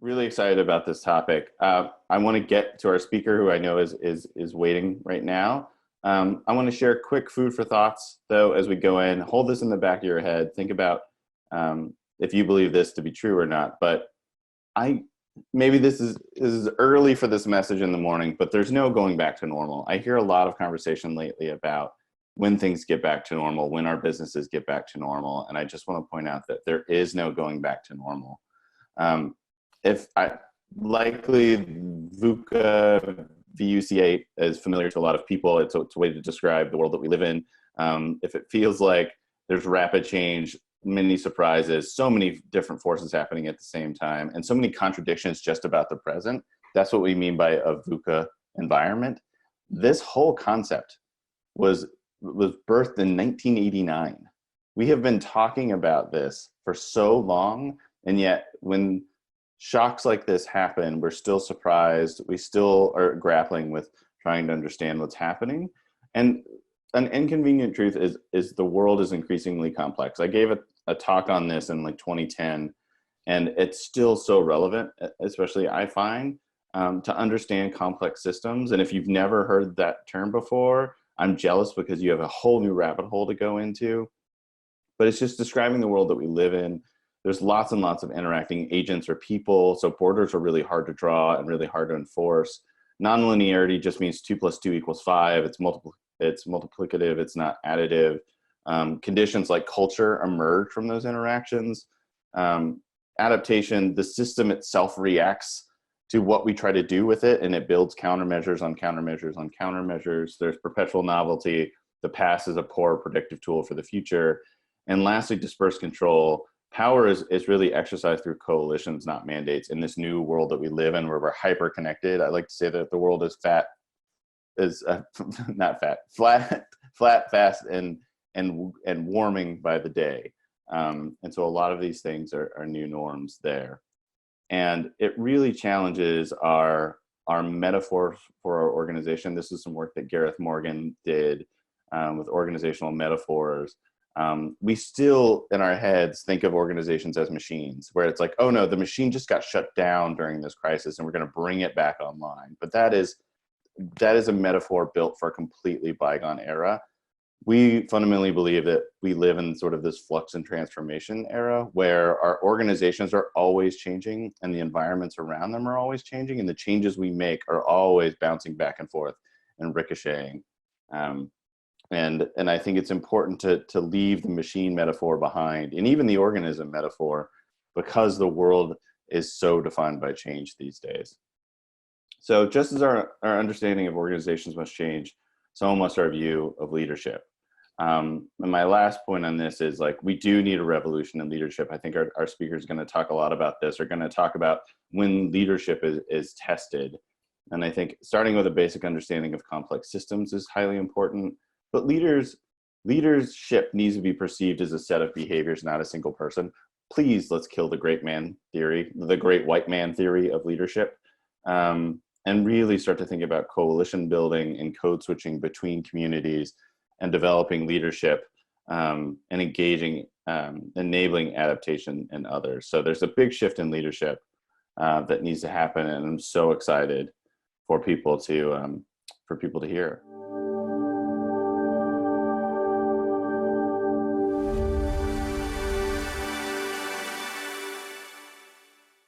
Really excited about this topic. I want to get to our speaker, who I know is waiting right now. I want to share quick food for thoughts, though, as we go in. Hold this in the back of your head. Think about if you believe this to be true or not. But maybe this is early for this message in the morning, but there's no going back to normal. I hear a lot of conversation lately about when things get back to normal, when our businesses get back to normal, and I just want to point out that there is no going back to normal. If I likely VUCA, VUCA is familiar to a lot of people. It's a way to describe the world that we live in. If it feels like there's rapid change, many surprises, so many different forces happening at the same time, and so many contradictions just about the present, that's what we mean by a VUCA environment. This whole concept was birthed in 1989. We have been talking about this for so long, and yet when shocks like this happen, we're still surprised. We still are grappling with trying to understand what's happening. And an inconvenient truth is the world is increasingly complex. I gave a talk on this in like 2010, and it's still so relevant, especially I find, to understand complex systems. And if you've never heard that term before, I'm jealous, because you have a whole new rabbit hole to go into. But it's just describing the world that we live in. There's lots and lots of interacting agents or people, so borders are really hard to draw and really hard to enforce. Nonlinearity just means 2 + 2 = 5. It's multiplicative, it's not additive. Conditions like culture emerge from those interactions. Adaptation, the system itself reacts to what we try to do with it, and it builds countermeasures on countermeasures on countermeasures. There's perpetual novelty. The past is a poor predictive tool for the future. And lastly, dispersed control. Power is really exercised through coalitions, not mandates, in this new world that we live in, where we're hyper connected. I like to say that the world is flat, fast, and warming by the day. And so a lot of these things are new norms there. And it really challenges our metaphor for our organization. This is some work that Gareth Morgan did with organizational metaphors. We still, in our heads, think of organizations as machines, where it's like, oh no, the machine just got shut down during this crisis and we're going to bring it back online. But that is a metaphor built for a completely bygone era. We fundamentally believe that we live in sort of this flux and transformation era, where our organizations are always changing and the environments around them are always changing, and the changes we make are always bouncing back and forth and ricocheting. And I think it's important to leave the machine metaphor behind, and even the organism metaphor, because the world is so defined by change these days. So just as our understanding of organizations must change, so must our view of leadership. And my last point on this is, like, we do need a revolution in leadership. I think our speaker is going to talk a lot about this. We're going to talk about when leadership is tested. And I think starting with a basic understanding of complex systems is highly important. But leadership needs to be perceived as a set of behaviors, not a single person. Please, let's kill the great man theory, the great white man theory of leadership, and really start to think about coalition building and code switching between communities, and developing leadership, and engaging, enabling adaptation in others. So there's a big shift in leadership that needs to happen, and I'm so excited for people to hear.